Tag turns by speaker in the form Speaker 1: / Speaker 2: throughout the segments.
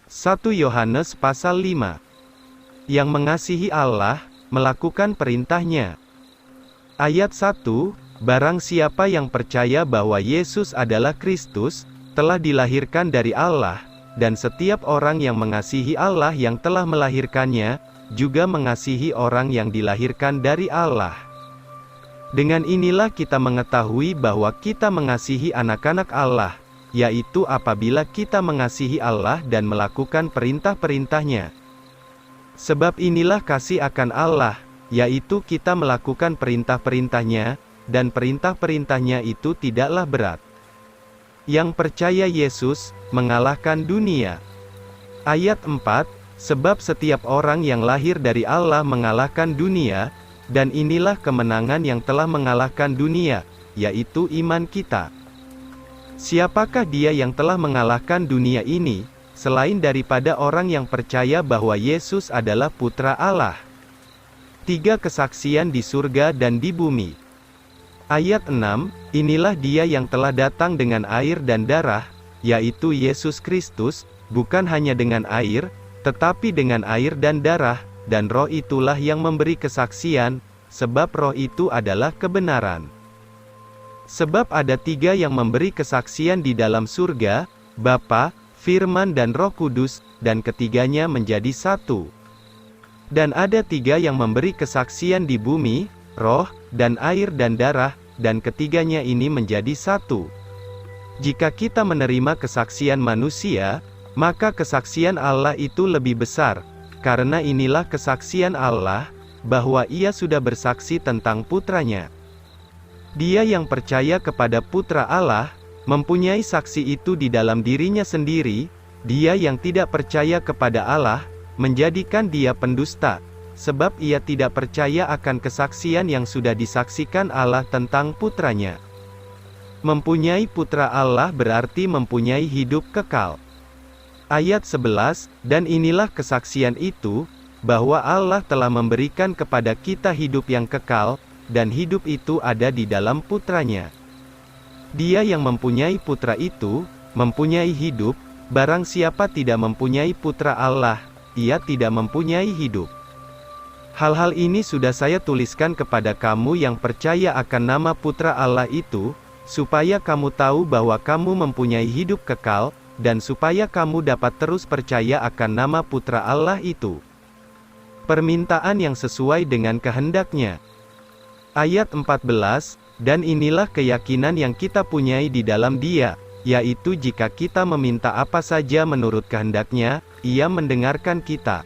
Speaker 1: 1 Yohanes pasal 5. Yang mengasihi Allah, melakukan perintahnya. Ayat 1, barang siapa yang percaya bahwa Yesus adalah Kristus, telah dilahirkan dari Allah, dan setiap orang yang mengasihi Allah yang telah melahirkannya, juga mengasihi orang yang dilahirkan dari Allah. Dengan inilah kita mengetahui bahwa kita mengasihi anak-anak Allah, yaitu apabila kita mengasihi Allah dan melakukan perintah-perintahnya. Sebab inilah kasih akan Allah, yaitu kita melakukan perintah-perintahnya, dan perintah-perintahnya itu tidaklah berat. Yang percaya Yesus, mengalahkan dunia. Ayat 4, sebab setiap orang yang lahir dari Allah mengalahkan dunia, dan inilah kemenangan yang telah mengalahkan dunia, yaitu iman kita. Siapakah dia yang telah mengalahkan dunia ini, selain daripada orang yang percaya bahwa Yesus adalah Putra Allah? 3 kesaksian di surga dan di bumi. Ayat 6, inilah dia yang telah datang dengan air dan darah, yaitu Yesus Kristus, bukan hanya dengan air, tetapi dengan air dan darah, dan Roh itulah yang memberi kesaksian, sebab Roh itu adalah kebenaran. Sebab ada 3 yang memberi kesaksian di dalam surga, Bapa, Firman dan Roh Kudus, dan ketiganya menjadi satu. Dan ada 3 yang memberi kesaksian di bumi, roh, dan air dan darah, dan ketiganya ini menjadi satu. Jika kita menerima kesaksian manusia, maka kesaksian Allah itu lebih besar, karena inilah kesaksian Allah, bahwa Ia sudah bersaksi tentang Putranya. Dia yang percaya kepada Putra Allah, mempunyai saksi itu di dalam dirinya sendiri. Dia yang tidak percaya kepada Allah, menjadikan dia pendusta, sebab ia tidak percaya akan kesaksian yang sudah disaksikan Allah tentang Putranya. Mempunyai Putra Allah berarti mempunyai hidup kekal. Ayat 11, dan inilah kesaksian itu, bahwa Allah telah memberikan kepada kita hidup yang kekal, dan hidup itu ada di dalam Putranya. Dia yang mempunyai Putra itu, mempunyai hidup. Barang siapa tidak mempunyai Putra Allah, ia tidak mempunyai hidup. Hal-hal ini sudah saya tuliskan kepada kamu yang percaya akan nama Putra Allah itu, supaya kamu tahu bahwa kamu mempunyai hidup kekal, dan supaya kamu dapat terus percaya akan nama Putra Allah itu. Permintaan yang sesuai dengan kehendaknya. Ayat 14, dan inilah keyakinan yang kita punyai di dalam Dia, yaitu jika kita meminta apa saja menurut kehendaknya, Ia mendengarkan kita.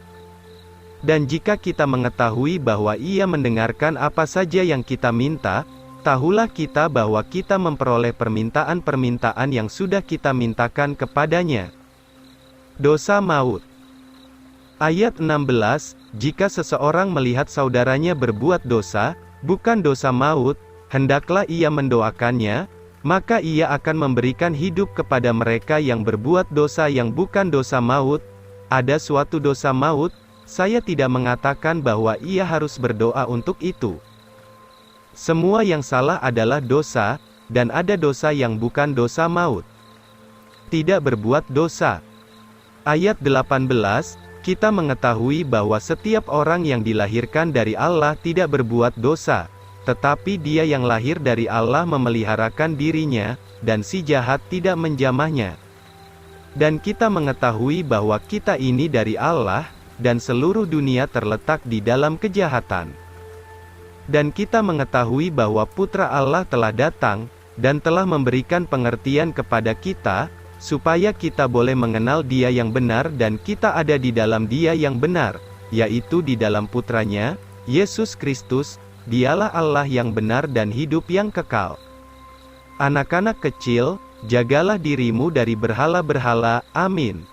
Speaker 1: Dan jika kita mengetahui bahwa Ia mendengarkan apa saja yang kita minta, tahulah kita bahwa kita memperoleh permintaan-permintaan yang sudah kita mintakan kepadanya. Dosa maut. Ayat 16, jika seseorang melihat saudaranya berbuat dosa, bukan dosa maut, hendaklah ia mendoakannya, maka ia akan memberikan hidup kepada mereka yang berbuat dosa yang bukan dosa maut. Ada suatu dosa maut, saya tidak mengatakan bahwa ia harus berdoa untuk itu. Semua yang salah adalah dosa, dan ada dosa yang bukan dosa maut. Tidak berbuat dosa. Ayat 18, kita mengetahui bahwa setiap orang yang dilahirkan dari Allah tidak berbuat dosa, tetapi dia yang lahir dari Allah memeliharakan dirinya, dan si jahat tidak menjamahnya. Dan kita mengetahui bahwa kita ini dari Allah, dan seluruh dunia terletak di dalam kejahatan. Dan kita mengetahui bahwa Putra Allah telah datang, dan telah memberikan pengertian kepada kita, supaya kita boleh mengenal Dia yang benar dan kita ada di dalam Dia yang benar, yaitu di dalam Putranya, Yesus Kristus. Dialah Allah yang benar dan hidup yang kekal. Anak-anak kecil, jagalah dirimu dari berhala-berhala. Amin.